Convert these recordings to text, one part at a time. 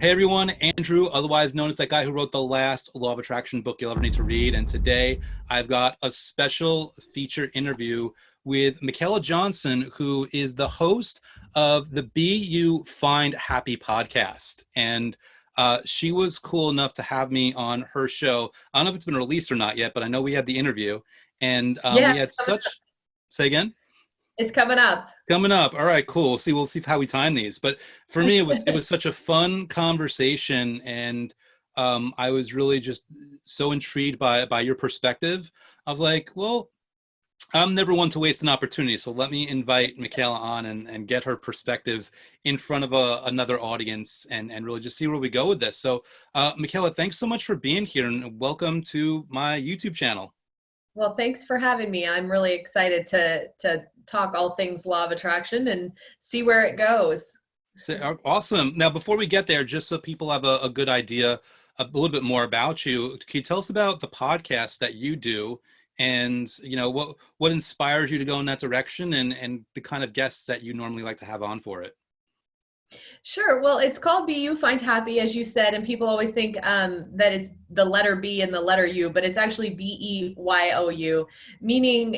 Hey everyone, Andrew, otherwise known as that guy who wrote the last Law of Attraction book you'll ever need to read. And today I've got a special feature interview with Michaela Johnson, who is the host of the Be You Find Happy podcast. And she was cool enough to have me on her show. I don't know if it's been released or not yet, but I know we had the interview. And Yeah, we had such, say again? it's coming up. Coming up. All right, cool. See, we'll see how we time these. But for me, it was such a fun conversation, and I was really just so intrigued by your perspective. I was like, well, I'm never one to waste an opportunity, so let me invite Michaela on and get her perspectives in front of another audience and really just see where we go with this. So, Michaela, thanks so much for being here, and welcome to my YouTube channel. Well, thanks for having me. I'm really excited to talk all things law of attraction and see where it goes. So, awesome. Now, before we get there, just so people have a good idea, a little bit more about you, can you tell us about the podcast that you do, and what inspires you to go in that direction, and the kind of guests that you normally like to have on for it? Sure. Well, it's called Be You Find Happy, as you said, and people always think that it's the letter B and the letter U, but it's actually BEYOU, meaning,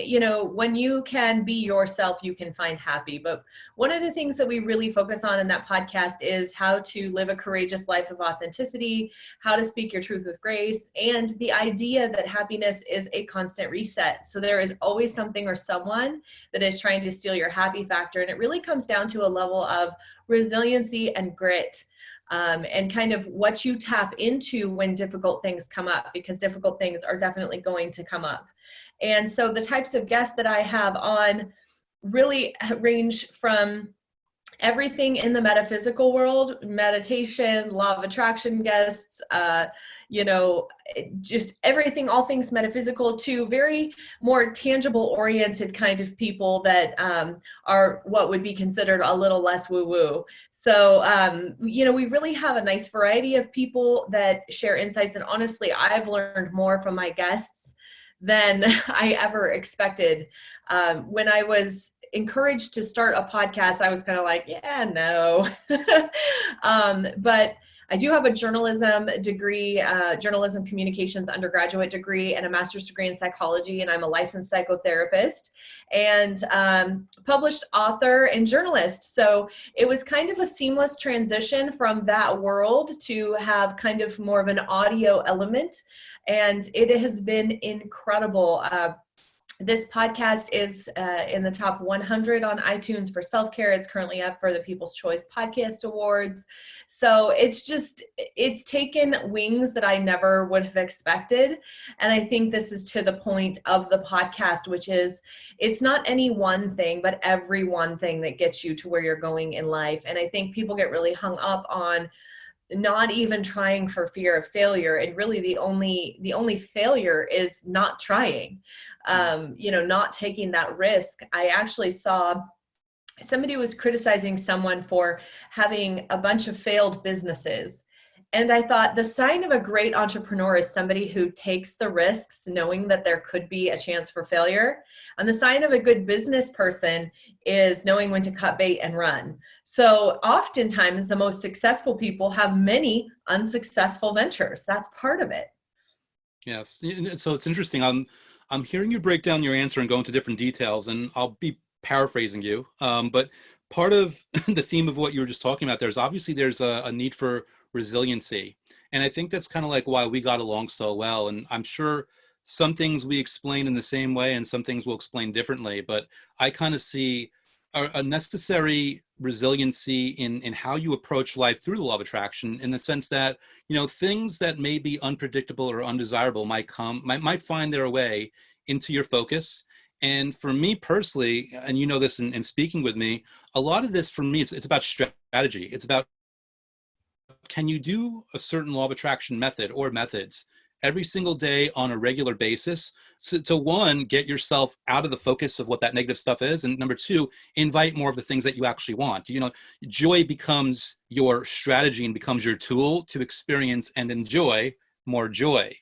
when you can be yourself, you can find happy. But one of the things that we really focus on in that podcast is how to live a courageous life of authenticity, how to speak your truth with grace, and the idea that happiness is a constant reset. So there is always something or someone that is trying to steal your happy factor. And it really comes down to a level of resiliency and grit, and kind of what you tap into when difficult things come up, because difficult things are definitely going to come up. And so the types of guests that I have on really range from everything in the metaphysical world, meditation, law of attraction guests, just everything, all things metaphysical, to very more tangible oriented kind of people that are what would be considered a little less woo-woo. So, we really have a nice variety of people that share insights. And honestly, I've learned more from my guests than I ever expected. When I was encouraged to start a podcast, I was kind of like, yeah, no. But I do have a journalism degree, journalism communications undergraduate degree, and a master's degree in psychology. And I'm a licensed psychotherapist and published author and journalist. So it was kind of a seamless transition from that world to have kind of more of an audio element. And it has been incredible. This podcast is in the top 100 on iTunes for self-care. It's currently up for the People's Choice Podcast Awards. So it's taken wings that I never would have expected. And I think this is to the point of the podcast, which is it's not any one thing, but every one thing that gets you to where you're going in life. And I think people get really hung up on not even trying for fear of failure. And really the only failure is not trying, not taking that risk. I actually saw somebody was criticizing someone for having a bunch of failed businesses. And I thought the sign of a great entrepreneur is somebody who takes the risks knowing that there could be a chance for failure. And the sign of a good business person is knowing when to cut bait and run. So oftentimes the most successful people have many unsuccessful ventures. That's part of it. Yes. So it's interesting. I'm hearing you break down your answer and go into different details, and I'll be paraphrasing you. But part of the theme of what you were just talking about, there's a need for resiliency. And I think that's kind of like why we got along so well. And I'm sure some things we explain in the same way and some things we'll explain differently, but I kind of see a necessary resiliency in how you approach life through the law of attraction, in the sense that, things that may be unpredictable or undesirable might find their way into your focus. And for me personally, and you know this in speaking with me, a lot of this for me, it's about strategy. It's about, can you do a certain law of attraction method or methods every single day on a regular basis, so to one, get yourself out of the focus of what that negative stuff is, and number two, invite more of the things that you actually want. Joy becomes your strategy and becomes your tool to experience and enjoy more joy.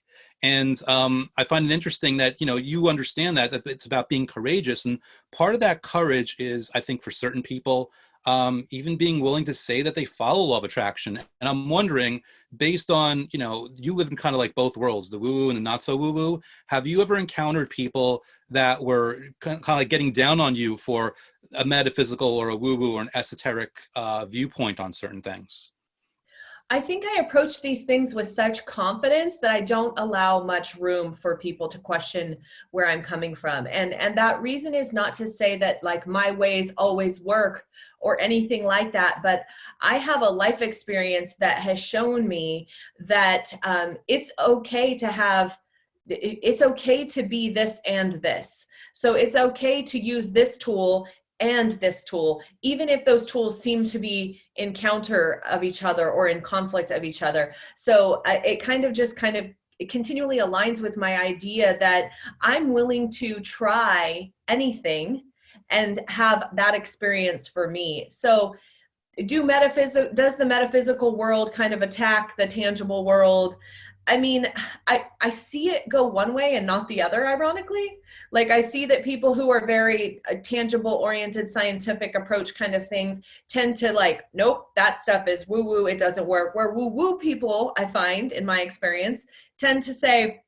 And I find it interesting that, you know, you understand that it's about being courageous. And part of that courage is, I think, for certain people, even being willing to say that they follow law of attraction. And I'm wondering, based on, you know, you live in kind of like both worlds, the woo-woo and the not so woo-woo, have you ever encountered people that were kind of like getting down on you for a metaphysical or a woo-woo or an esoteric viewpoint on certain things? I think I approach these things with such confidence that I don't allow much room for people to question where I'm coming from. And that reason is not to say that like my ways always work or anything like that, but I have a life experience that has shown me that it's okay to have, it's okay to be this and this. So it's okay to use this tool and this tool, even if those tools seem to be in counter of each other or in conflict of each other. So it it continually aligns with my idea that I'm willing to try anything and have that experience for me. So does the metaphysical world kind of attack the tangible world? I mean, I see it go one way and not the other, ironically. Like I see that people who are very tangible oriented, scientific approach kind of things tend to like, nope, that stuff is woo woo, it doesn't work. Where woo woo people, I find in my experience, tend to say,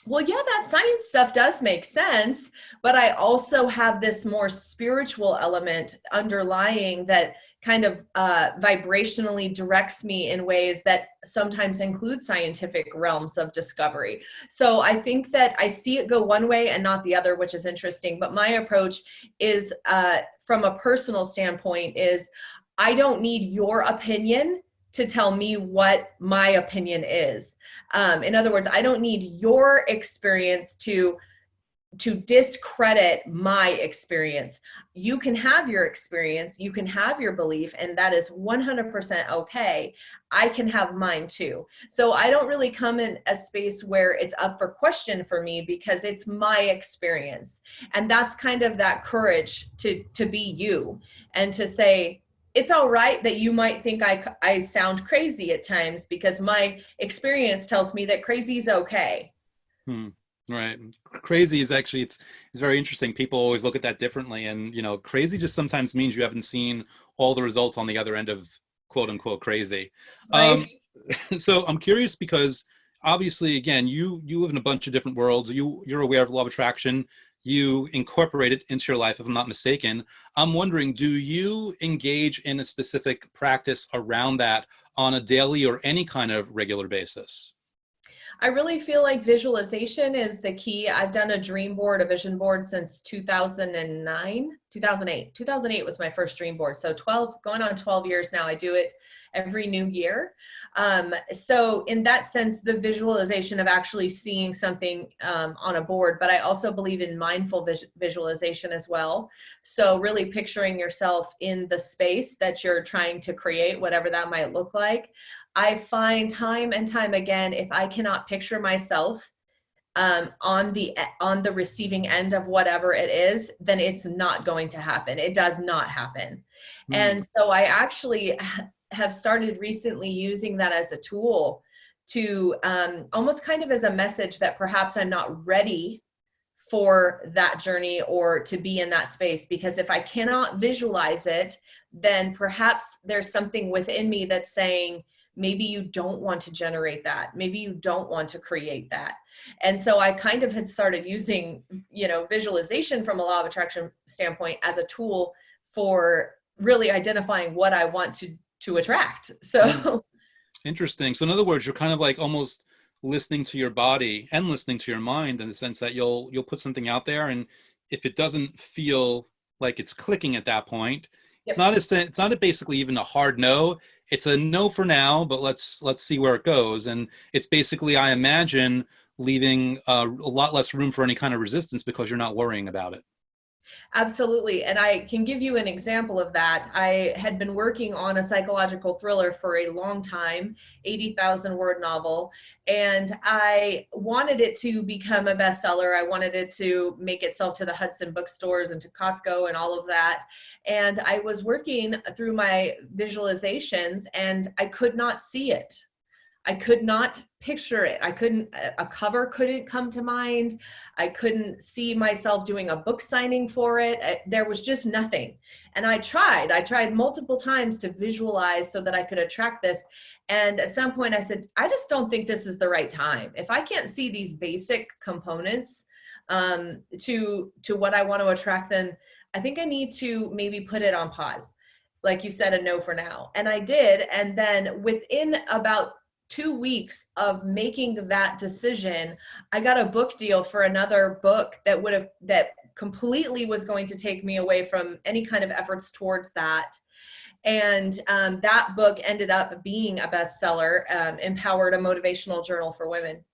well, yeah, that science stuff does make sense, but I also have this more spiritual element underlying that kind of vibrationally directs me in ways that sometimes include scientific realms of discovery. So I think that I see it go one way and not the other, which is interesting. But my approach is, from a personal standpoint, is I don't need your opinion to tell me what my opinion is. In other words, I don't need your experience to discredit my experience. You can have your experience, you can have your belief, and that is 100% okay. I can have mine too. So I don't really come in a space where it's up for question for me because it's my experience. And that's kind of that courage to be you and to say, it's all right that you might think I sound crazy at times because my experience tells me that crazy is okay. Hmm. Right. Crazy is actually, it's very interesting. People always look at that differently. And, you know, crazy just sometimes means you haven't seen all the results on the other end of quote unquote crazy. Right? Um, so I'm curious because obviously, again, you live in a bunch of different worlds. You're aware of law of attraction. You incorporate it into your life, if I'm not mistaken. I'm wondering, do you engage in a specific practice around that on a daily or any kind of regular basis? I really feel like visualization is the key. I've done a dream board, a vision board since 2009, 2008. 2008 was my first dream board. So 12, going on 12 years now. I do it every new year. So in that sense, the visualization of actually seeing something on a board, but I also believe in mindful visualization as well. So really picturing yourself in the space that you're trying to create, whatever that might look like. I find time and time again, if I cannot picture myself on the receiving end of whatever it is, then it's not going to happen. It does not happen. Hmm. And so I actually have started recently using that as a tool to almost kind of as a message that perhaps I'm not ready for that journey or to be in that space. Because if I cannot visualize it, then perhaps there's something within me that's saying, maybe you don't want to generate that. Maybe you don't want to create that. And so I kind of had started using, visualization from a law of attraction standpoint as a tool for really identifying what I want to attract. Hmm. So Interesting. So in other words, you're kind of like almost listening to your body and listening to your mind in the sense that you'll put something out there, and if it doesn't feel like it's clicking at that point, yep. it's not basically even a hard no. It's a no for now, but let's see where it goes. And it's basically, I imagine, leaving a lot less room for any kind of resistance because you're not worrying about it. Absolutely. And I can give you an example of that. I had been working on a psychological thriller for a long time, 80,000 word novel, and I wanted it to become a bestseller. I wanted it to make itself to the Hudson bookstores and to Costco and all of that. And I was working through my visualizations and I could not see it. I could not picture it. I couldn't, a cover couldn't come to mind. I couldn't see myself doing a book signing for it. There was just nothing. And I tried multiple times to visualize so that I could attract this. And at some point I said, I just don't think this is the right time. If I can't see these basic components to what I want to attract, then I think I need to maybe put it on pause. Like you said, a no for now. And I did. And then within about 2 weeks of making that decision, I got a book deal for another book that completely was going to take me away from any kind of efforts towards that. And that book ended up being a bestseller, Empowered, a motivational journal for women.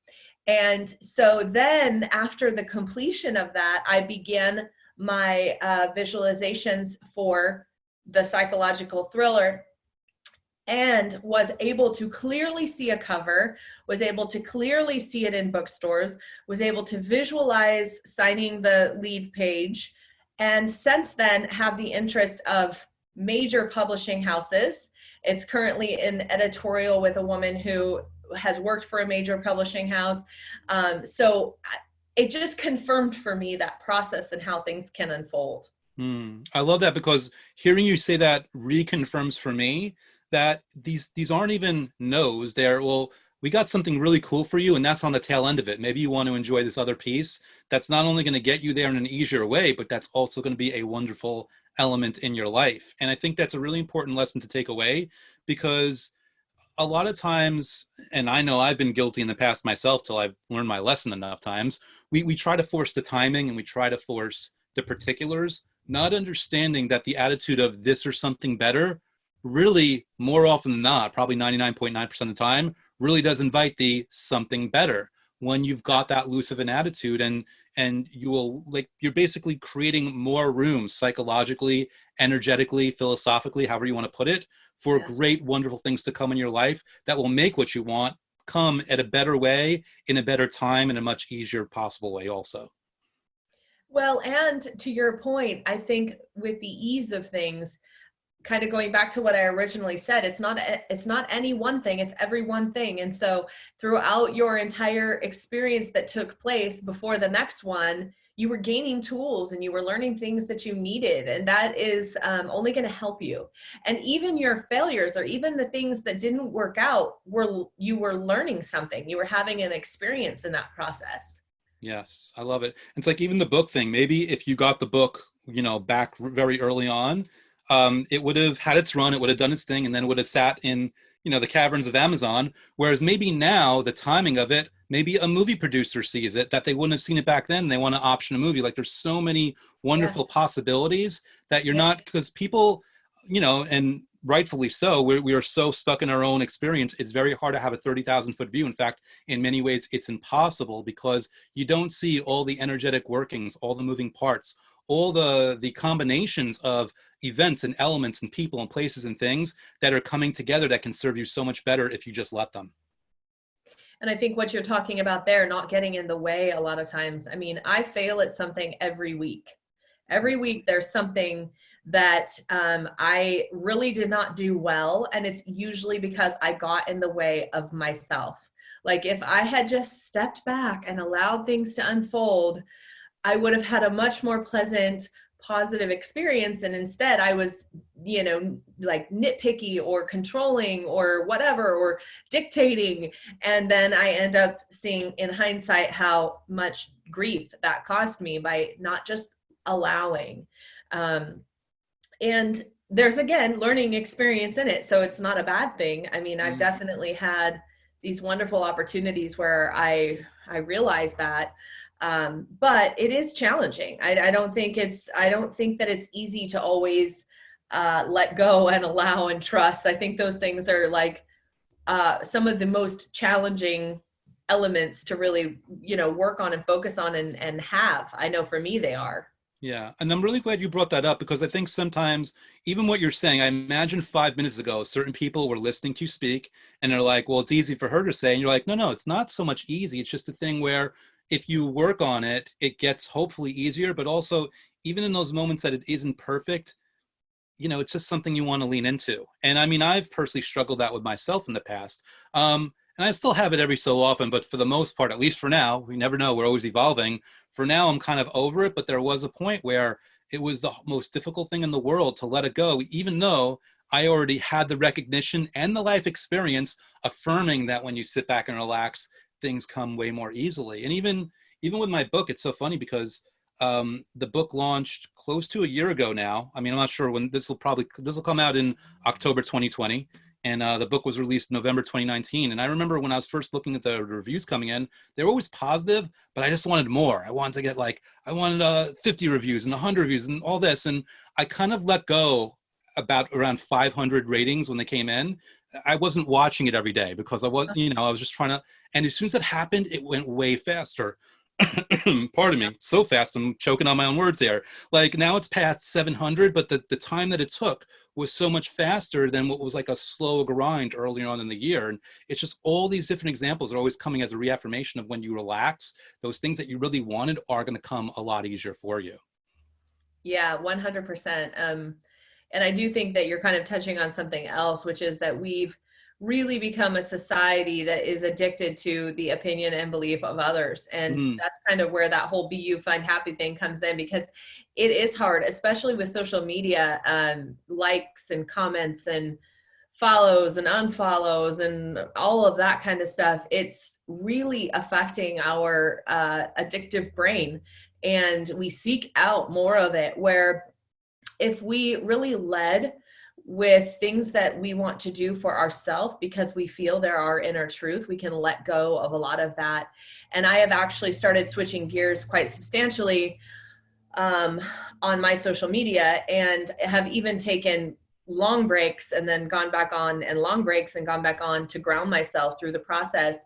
And so then after the completion of that, I began my visualizations for the psychological thriller, and was able to clearly see a cover, was able to clearly see it in bookstores, was able to visualize signing the lead page, and since then have the interest of major publishing houses. It's currently in editorial with a woman who has worked for a major publishing house. So it just confirmed for me that process and how things can unfold. I love that, because hearing you say that reconfirms for me that these aren't even no's. They're, well, we got something really cool for you, and that's on the tail end of it. Maybe you want to enjoy this other piece that's not only going to get you there in an easier way, but that's also going to be a wonderful element in your life. And I think that's a really important lesson to take away, because a lot of times, and I know I've been guilty in the past myself till I've learned my lesson enough times, we try to force the timing and we try to force the particulars, not understanding that the attitude of this or something better really, more often than not, probably 99.9% of the time, really does invite the something better. When you've got that loose of an attitude, and you will, like, you're basically creating more room psychologically, energetically, philosophically, however you want to put it, for great, wonderful things to come in your life that will make what you want come at a better way, in a better time, in a much easier possible way also. Well, and to your point, I think with the ease of things, kind of going back to what I originally said, it's not any one thing, it's every one thing. And so throughout your entire experience that took place before the next one, you were gaining tools and you were learning things that you needed. And that is only going to help you. And even your failures, or even the things that didn't work out, you were learning something. You were having an experience in that process. Yes, I love it. It's like even the book thing. Maybe if you got the book, back very early on, it would have had its run, it would have done its thing, and then it would have sat in, the caverns of Amazon. Whereas maybe now the timing of it, maybe a movie producer sees it that they wouldn't have seen it back then. They want to option a movie. Like, there's so many wonderful possibilities that you're not, because people, and rightfully so, we are so stuck in our own experience. It's very hard to have a 30,000 foot view. In fact, in many ways, it's impossible, because you don't see all the energetic workings, all the moving parts, all the combinations of events and elements and people and places and things that are coming together that can serve you so much better if you just let them. And I think what you're talking about there, not getting in the way a lot of times. I mean, I fail at something every week. Every week there's something that I really did not do well. And it's usually because I got in the way of myself. Like, if I had just stepped back and allowed things to unfold, I would have had a much more pleasant, positive experience. And instead I was, like nitpicky or controlling or whatever, or dictating. And then I end up seeing in hindsight how much grief that cost me by not just allowing. And there's, again, learning experience in it. So it's not a bad thing. I mean, I've definitely had these wonderful opportunities where I realized that. But it is challenging. I don't think that it's easy to always let go and allow and trust. I think those things are like some of the most challenging elements to really, work on and focus on and have. I know for me they are. Yeah. And I'm really glad you brought that up, because I think sometimes even what you're saying, I imagine 5 minutes ago, certain people were listening to you speak and they're like, well, it's easy for her to say. And you're like, no, it's not so much easy. It's just a thing where if you work on it, it gets hopefully easier. But also, even in those moments that it isn't perfect, it's just something you want to lean into. And I mean, I've personally struggled that with myself in the past. and I still have it every so often, but for the most part, at least for now, we never know, we're always evolving. For now, I'm kind of over it, but there was a point where it was the most difficult thing in the world to let it go, even though I already had the recognition and the life experience affirming that when you sit back and relax, things come way more easily. And even with my book, it's so funny because the book launched close to a year ago now. I mean, I'm not sure when this will come out in October 2020. And the book was released November 2019. And I remember when I was first looking at the reviews coming in, they were always positive, but I just wanted more. I wanted to get I wanted 50 reviews and 100 reviews and all this. And I kind of let go about around 500 ratings when they came in. I wasn't watching it every day because I was just trying to, and as soon as that happened, it went way faster. Pardon me, so fast I'm choking on my own words there. Like now it's past 700, but the time that it took was so much faster than what was like a slow grind earlier on in the year. And it's just all these different examples are always coming as a reaffirmation of when you relax, those things that you really wanted are going to come a lot easier for you. Yeah, 100%. And I do think that you're kind of touching on something else, which is that we've really become a society that is addicted to the opinion and belief of others. And that's kind of where that whole be you find happy thing comes in, because it is hard, especially with social media, likes and comments and follows and unfollows and all of that kind of stuff. It's really affecting our addictive brain, and we seek out more of it, where if we really led with things that we want to do for ourselves because we feel they're our inner truth, we can let go of a lot of that. And I have actually started switching gears quite substantially on my social media, and have even taken long breaks and then gone back on, and long breaks and gone back on, to ground myself through the process.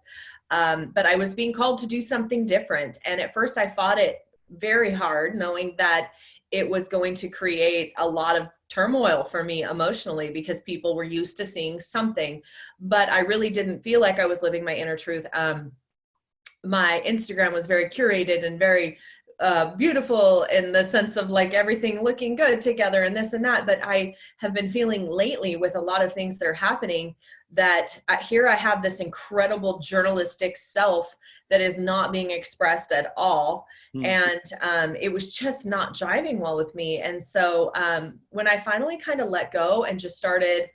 But I was being called to do something different. And at first I fought it very hard, knowing that it was going to create a lot of turmoil for me emotionally, because people were used to seeing something, but I really didn't feel like I was living my inner truth. My Instagram was very curated and very beautiful, in the sense of like everything looking good together and this and that. But I have been feeling lately, with a lot of things that are happening, that here I have this incredible journalistic self that is not being expressed at all. And it was just not jiving well with me. And so when I finally kind of let go and just started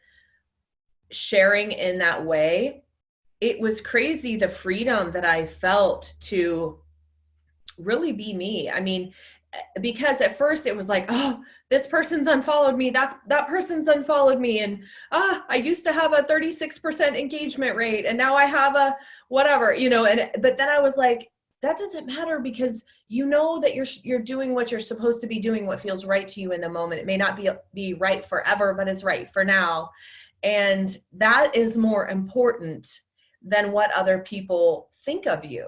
sharing in that way, it was crazy, the freedom that I felt to really be me. I mean, because at first it was like, oh, this person's unfollowed me, that person's unfollowed me, and I used to have a 36% engagement rate, and now I have a whatever, but then I was like, that doesn't matter, because you know that you're doing what you're supposed to be doing, what feels right to you in the moment. It may not be right forever, but it's right for now. And that is more important than what other people think of you.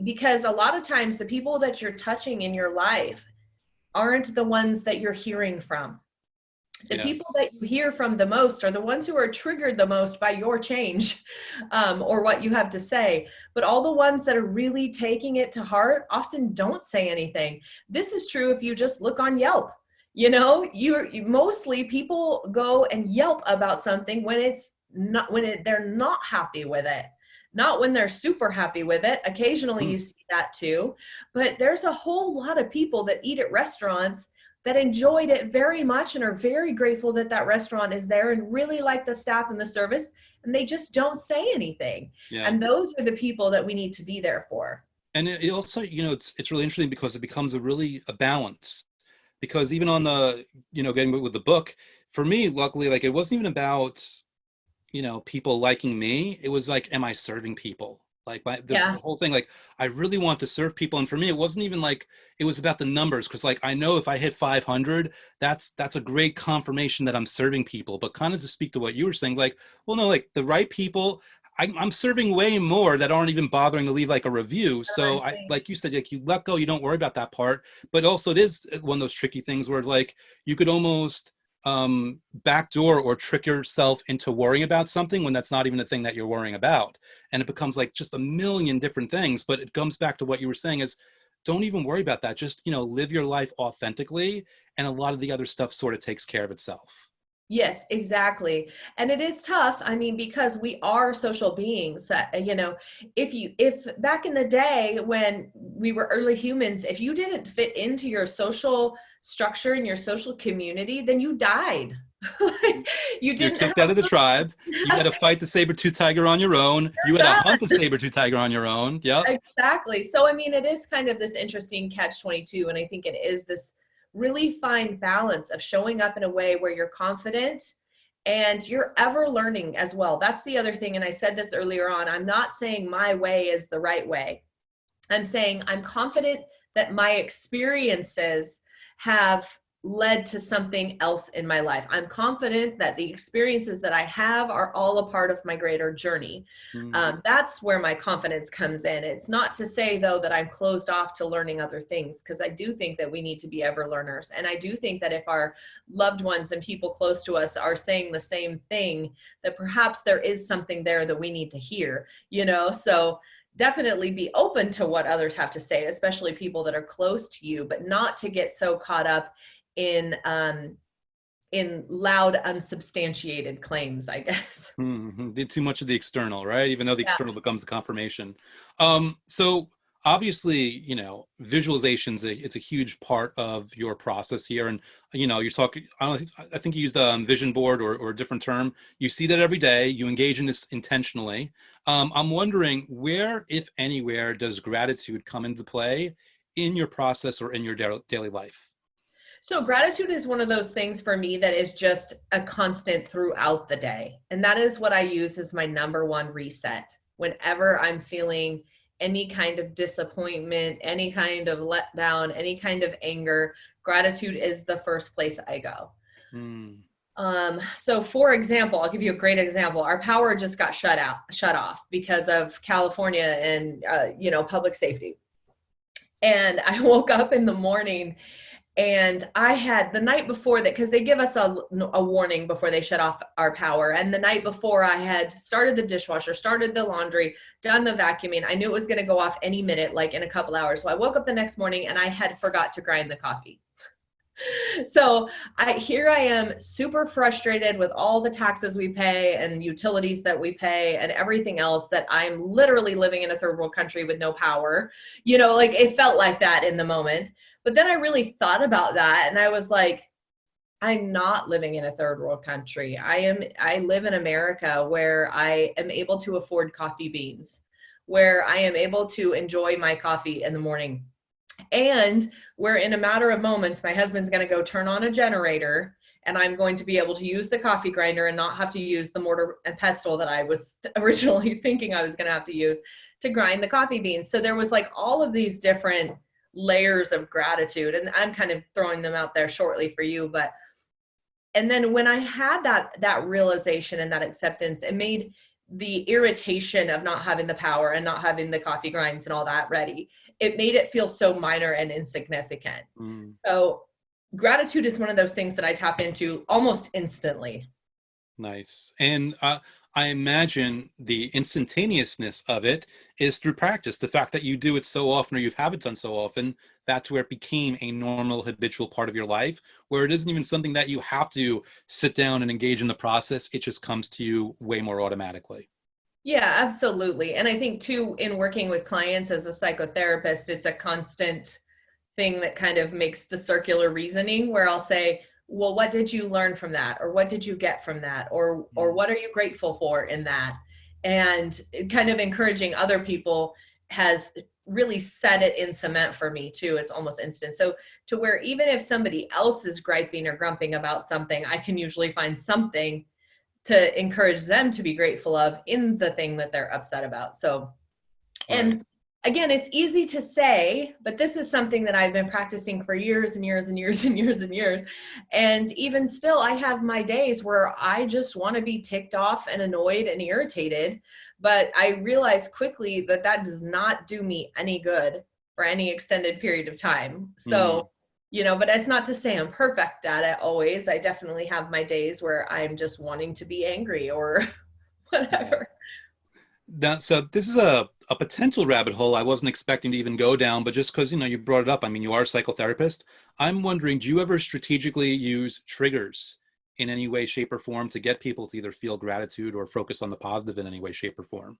Because a lot of times the people that you're touching in your life aren't the ones that you're hearing from. The people that you hear from the most are the ones who are triggered the most by your change, or what you have to say. But all the ones that are really taking it to heart often don't say anything. This is true if you just look on Yelp. Mostly people go and Yelp about something when they're not happy with it. Not when they're super happy with it. Occasionally you see that too. But there's a whole lot of people that eat at restaurants that enjoyed it very much and are very grateful that that restaurant is there and really like the staff and the service, and they just don't say anything. And those are the people that we need to be there for. And it also, it's really interesting because it becomes a balance. Because even on the, getting with the book, for me, luckily, like it wasn't even about, people liking me. It was like, am I serving people? Like this whole thing, like I really want to serve people. And for me, it wasn't even like, it was about the numbers. Cause like, I know if I hit 500, that's a great confirmation that I'm serving people. But kind of to speak to what you were saying, like, well, no, like the right people, I'm serving way more that aren't even bothering to leave like a review. So like you said, like you let go, you don't worry about that part. But also it is one of those tricky things where like you could almost backdoor or trick yourself into worrying about something when that's not even a thing that you're worrying about. And it becomes like just a million different things. But it comes back to what you were saying is, don't even worry about that. Just, live your life authentically. And a lot of the other stuff sort of takes care of itself. Yes, exactly. And it is tough. I mean, because we are social beings that, if back in the day when we were early humans, if you didn't fit into your social structure and your social community, then you died. Like, you You're didn't kicked out of the tribe. You got have to fight the saber-tooth tiger on your own. You got to hunt the saber-tooth tiger on your own. Yep. exactly. So, I mean, it is kind of this interesting catch 22. And I think it is this really fine balance of showing up in a way where you're confident and you're ever learning as well. That's the other thing. And I said this earlier on. I'm not saying my way is the right way. I'm saying I'm confident that my experiences have led to something else in my life. I'm confident that the experiences that I have are all a part of my greater journey. Mm. That's where my confidence comes in. It's not to say, though, that I'm closed off to learning other things, because I do think that we need to be ever learners. And I do think that if our loved ones and people close to us are saying the same thing, that perhaps there is something there that we need to hear, So definitely be open to what others have to say, especially people that are close to you, but not to get so caught up in loud, unsubstantiated claims, I guess. Mm-hmm. Did too much of the external, right? Even though the Yeah. external becomes a confirmation. So obviously, visualizations, it's a huge part of your process here. And, you're talking, I think you used a vision board or a different term. You see that every day, you engage in this intentionally. I'm wondering where, if anywhere, does gratitude come into play in your process or in your daily life? So gratitude is one of those things for me that is just a constant throughout the day. And that is what I use as my number one reset. Whenever I'm feeling any kind of disappointment, any kind of letdown, any kind of anger, gratitude is the first place I go. Mm. So for example, I'll give you a great example. Our power just got shut off because of California and, public safety. And I woke up in the morning and I had the night before that, because they give us a warning before they shut off our power. And the night before, I had started the dishwasher, started the laundry, done the vacuuming. I knew it was going to go off any minute, like in a couple hours. So I woke up the next morning and I had forgot to grind the coffee. So here I am, super frustrated with all the taxes we pay and utilities that we pay and everything else, that I'm literally living in a third world country with no power. Like it felt like that in the moment. But then I really thought about that and I was like, I'm not living in a third world country. I live in America, where I am able to afford coffee beans, where I am able to enjoy my coffee in the morning. And where in a matter of moments, my husband's going to go turn on a generator and I'm going to be able to use the coffee grinder and not have to use the mortar and pestle that I was originally thinking I was going to have to use to grind the coffee beans. So there was like all of these different layers of gratitude, and I'm kind of throwing them out there shortly for you. And then when I had that realization and that acceptance, it made the irritation of not having the power and not having the coffee grinds and all that ready, it made it feel so minor and insignificant. Mm. So gratitude is one of those things that I tap into almost instantly. Nice. And I imagine the instantaneousness of it is through practice. The fact that you do it so often, or you have it done so often, that's where it became a normal, habitual part of your life, where it isn't even something that you have to sit down and engage in the process. It just comes to you way more automatically. Yeah, absolutely. And I think too, in working with clients as a psychotherapist, it's a constant thing that kind of makes the circular reasoning, where I'll say, well, what did you learn from that? Or what did you get from that? Or what are you grateful for in that? And kind of encouraging other people has really set it in cement for me too. It's almost instant. So to where even if somebody else is griping or grumping about something, I can usually find something to encourage them to be grateful of in the thing that they're upset about. So, Right. and again, it's easy to say, but this is something that I've been practicing for years and years and years and years and years. And even still, I have my days where I just want to be ticked off and annoyed and irritated. But I realize quickly that that does not do me any good for any extended period of time. Mm. So, but that's not to say I'm perfect at it always. I definitely have my days where I'm just wanting to be angry or Yeah. whatever. Now, so this is a potential rabbit hole I wasn't expecting to even go down, but just because you brought it up, I mean, you are a psychotherapist. I'm wondering, do you ever strategically use triggers in any way, shape, or form to get people to either feel gratitude or focus on the positive in any way, shape, or form?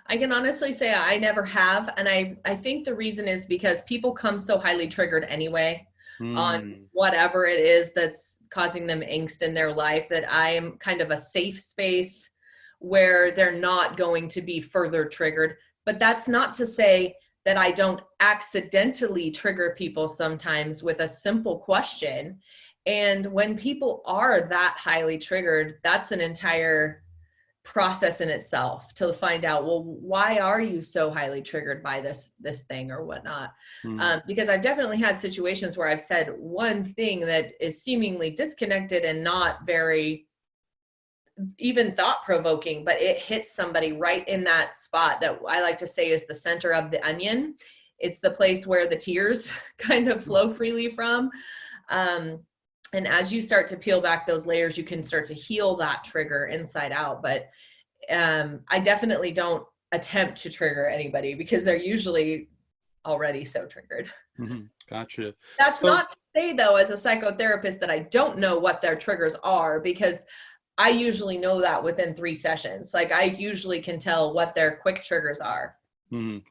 I can honestly say I never have. And I think the reason is because people come so highly triggered anyway on Mm, whatever it is that's causing them angst in their life, that I am kind of a safe space where they're not going to be further triggered. But that's not to say that I don't accidentally trigger people sometimes with a simple question. And when people are that highly triggered, that's an entire process in itself to find out, well, why are you so highly triggered by this thing or whatnot. mm, Because I've definitely had situations where I've said one thing that is seemingly disconnected and not very even thought provoking, but it hits somebody right in that spot that I like to say is the center of the onion. It's the place where the tears kind of flow freely from. um, and as you start to peel back those layers, you can start to heal that trigger inside out. But I definitely don't attempt to trigger anybody because they're usually already so triggered. gotcha. That's So, not to say, though, as a psychotherapist, that I don't know what their triggers are, because I usually know that within 3 sessions. Like, I usually can tell what their quick triggers are.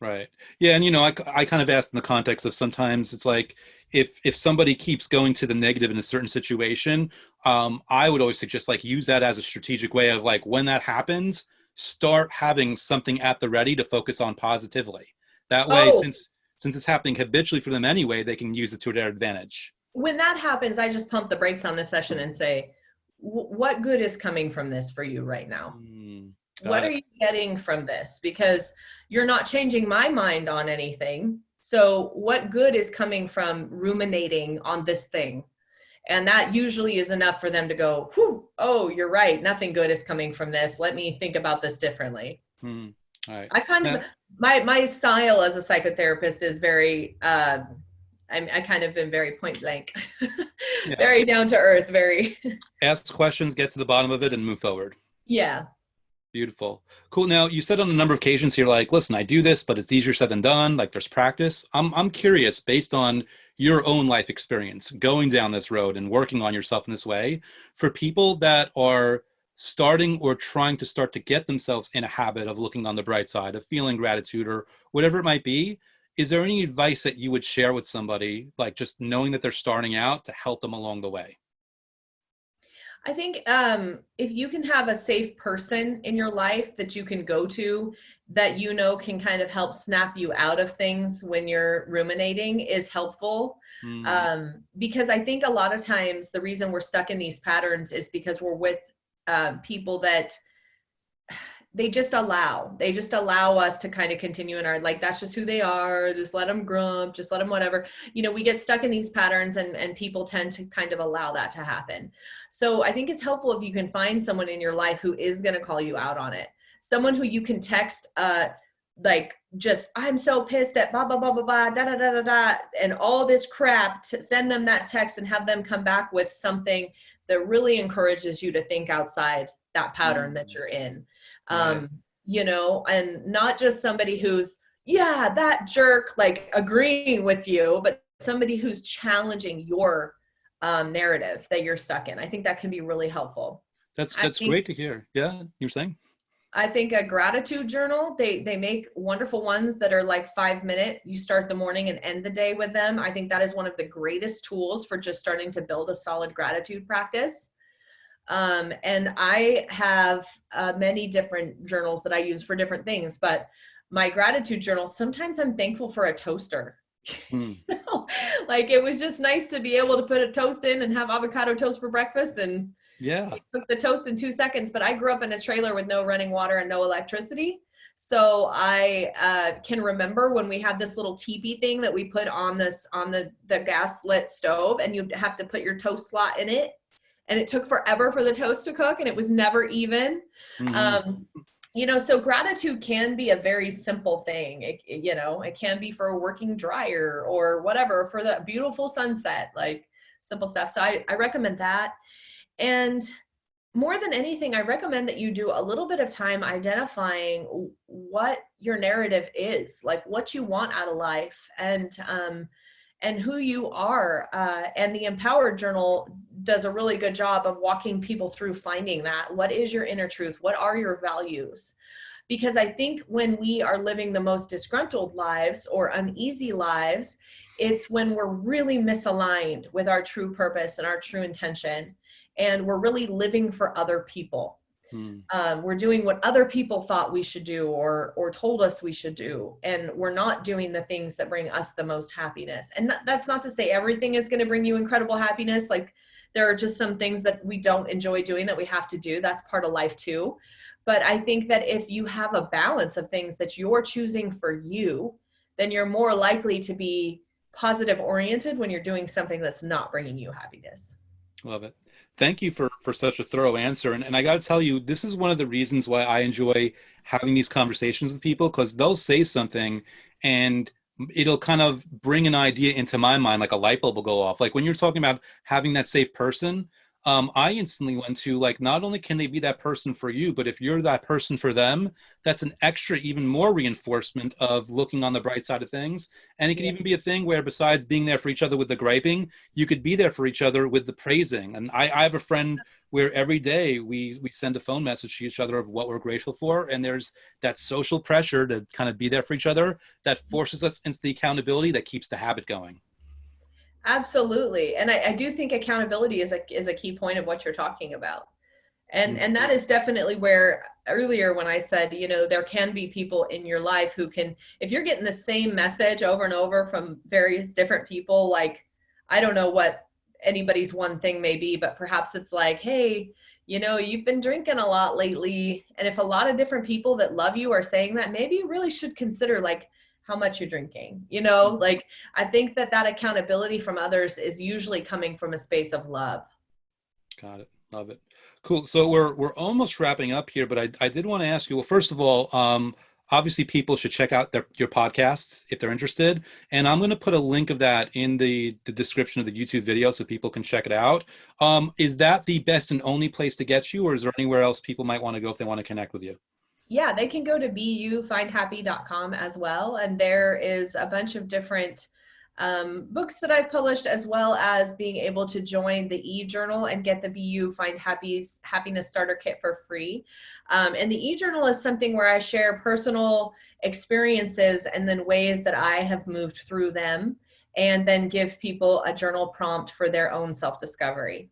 right. Yeah. And, I kind of asked in the context of sometimes it's like if somebody keeps going to the negative in a certain situation, I would always suggest like use that as a strategic way of like when that happens, start having something at the ready to focus on positively. That way, Oh, since it's happening habitually for them anyway, they can use it to their advantage. when that happens, I just pump the brakes on the session and say, what good is coming from this for you right now? What Got are it. you getting from this? Because you're not changing my mind on anything. So what good is coming from ruminating on this thing? And that usually is enough for them to go, whew, oh, you're right. Nothing good is coming from this. Let me think about this differently. All right. I kind Now, of, my style as a psychotherapist is very, I kind of am very point blank, yeah. very down to earth, very, Ask questions, get to the bottom of it, and move forward. yeah. Beautiful. Cool. Now, you said on a number of occasions here, like, listen, I do this, but it's easier said than done. Like, there's practice. I'm curious, based on your own life experience, going down this road and working on yourself in this way, for people that are starting or trying to start to get themselves in a habit of looking on the bright side, of feeling gratitude or whatever it might be, is there any advice that you would share with somebody, like just knowing that they're starting out to help them along the way? I think if you can have a safe person in your life that you can go to, that you know can kind of help snap you out of things when you're ruminating, is helpful. Mm, Because I think a lot of times the reason we're stuck in these patterns is because we're with people that they just allow us to kind of continue in our, like, that's just who they are, just let them grump, just let them whatever. We get stuck in these patterns, and people tend to kind of allow that to happen. So I think it's helpful if you can find someone in your life who is going to call you out on it, someone who you can text like, just, I'm so pissed at blah blah blah blah blah da da da da da and all this crap, to send them that text and have them come back with something that really encourages you to think outside that pattern that mm, you're in. right. um, and not just somebody who's, yeah, that jerk, like agreeing with you, but somebody who's challenging your narrative that you're stuck in. I think that can be really helpful. That's I that's think great to hear. Yeah, you're saying? I think a gratitude journal, they make wonderful ones that are like 5 minute. You start the morning and end the day with them. I think that is one of the greatest tools for just starting to build a solid gratitude practice. And I have many different journals that I use for different things, but my gratitude journal, sometimes I'm thankful for a toaster. Mm, Like, it was just nice to be able to put a toast in and have avocado toast for breakfast, and yeah. it cooked the toast in 2 seconds. But I grew up in a trailer with no running water and no electricity. So I can remember when we had this little teepee thing that we put on the gas lit stove, and you'd have to put your toast slot in it, and it took forever for the toast to cook, and it was never even. Hmm. Um, so gratitude can be a very simple thing. It can be for a working dryer or whatever, for the beautiful sunset, like simple stuff. So I recommend that. And more than anything, I recommend that you do a little bit of time identifying what your narrative is, like what you want out of life, and who you are. And the Empowered Journal does a really good job of walking people through finding that. What is your inner truth? What are your values? Because I think when we are living the most disgruntled lives or uneasy lives, it's when we're really misaligned with our true purpose and our true intention. And we're really living for other people. We're doing what other people thought we should do or told us we should do. And we're not doing the things that bring us the most happiness. And that's not to say everything is going to bring you incredible happiness. Like there are just some things that we don't enjoy doing that we have to do. That's part of life too. But I think that if you have a balance of things that you're choosing for you, then you're more likely to be positive oriented when you're doing something that's not bringing you happiness. Love it. Thank you for such a thorough answer. And I got to tell you, this is one of the reasons why I enjoy having these conversations with people, because they'll say something and it'll kind of bring an idea into my mind, like a light bulb will go off. Like when you're talking about having that safe person, I instantly went to like, not only can they be that person for you, but if you're that person for them, that's an extra, even more reinforcement of looking on the bright side of things. And it could even be a thing where besides being there for each other with the griping, you could be there for each other with the praising. And I have a friend where every day we send a phone message to each other of what we're grateful for. And there's that social pressure to kind of be there for each other that forces us into the accountability that keeps the habit going. Absolutely. And I do think accountability is a key point of what you're talking about. And that is definitely where earlier when I said, you know, there can be people in your life who can, if you're getting the same message over and over from various different people, like, I don't know what anybody's one thing may be, but perhaps it's like, hey, you know, you've been drinking a lot lately. And if a lot of different people that love you are saying that, maybe you really should consider like how much you're drinking, you know, like I think that accountability from others is usually coming from a space of love. Got it. Love it. Cool. So we're almost wrapping up here, but I did want to ask you, well, first of all, obviously people should check out your podcasts if they're interested. And I'm going to put a link of that in the description of the YouTube video so people can check it out. Is that the best and only place to get you, or is there anywhere else people might want to go if they want to connect with you? Yeah, they can go to beyoufindhappy.com as well. And there is a bunch of different books that I've published, as well as being able to join the e-journal and get the Be You Find Happiness Starter Kit for free. And the e-journal is something where I share personal experiences and then ways that I have moved through them, and then give people a journal prompt for their own self-discovery.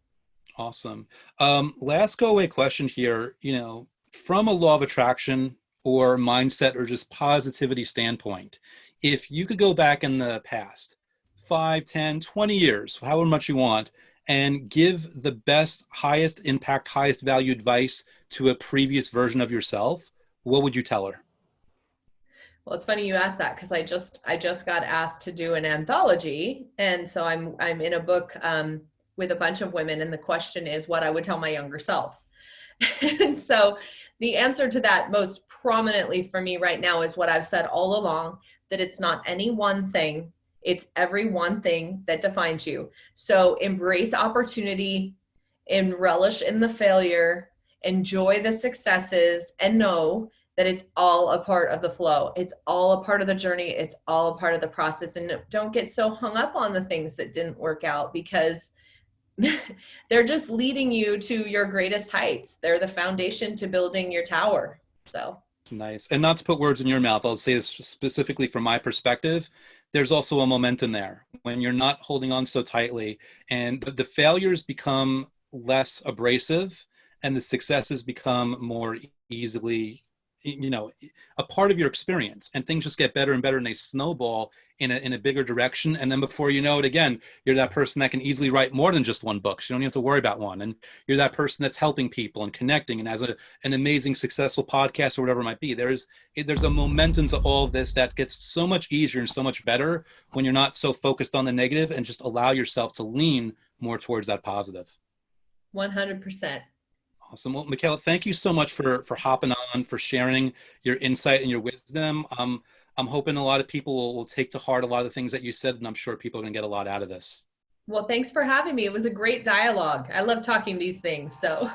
Awesome. Last go away question here, you know, from a law of attraction or mindset or just positivity standpoint, if you could go back in the past 5, 10, 20 years, however much you want, and give the best, highest impact, highest value advice to a previous version of yourself, what would you tell her? Well, it's funny you asked that, because I just got asked to do an anthology, and so I'm in a book with a bunch of women, and the question is what I would tell my younger self. And so the answer to that most prominently for me right now is what I've said all along, that it's not any one thing, it's every one thing that defines you. So embrace opportunity and relish in the failure, enjoy the successes, and know that it's all a part of the flow. It's all a part of the journey. It's all a part of the process. And don't get so hung up on the things that didn't work out, because they're just leading you to your greatest heights. They're the foundation to building your tower. So Nice. And not to put words in your mouth, I'll say this specifically from my perspective. There's also a momentum there when you're not holding on so tightly, and the failures become less abrasive and the successes become more easily, you know, a part of your experience, and things just get better and better, and they snowball in a bigger direction. And then before you know it, again, you're that person that can easily write more than just one book. So you don't have to worry about one. And you're that person that's helping people and connecting and has an amazing, successful podcast or whatever it might be. There's a momentum to all of this that gets so much easier and so much better when you're not so focused on the negative and just allow yourself to lean more towards that positive. 100%. Awesome. Well, Michaela, thank you so much for hopping on, for sharing your insight and your wisdom. I'm hoping a lot of people will take to heart a lot of the things that you said, and I'm sure people are going to get a lot out of this. Well, thanks for having me. It was a great dialogue. I love talking these things. So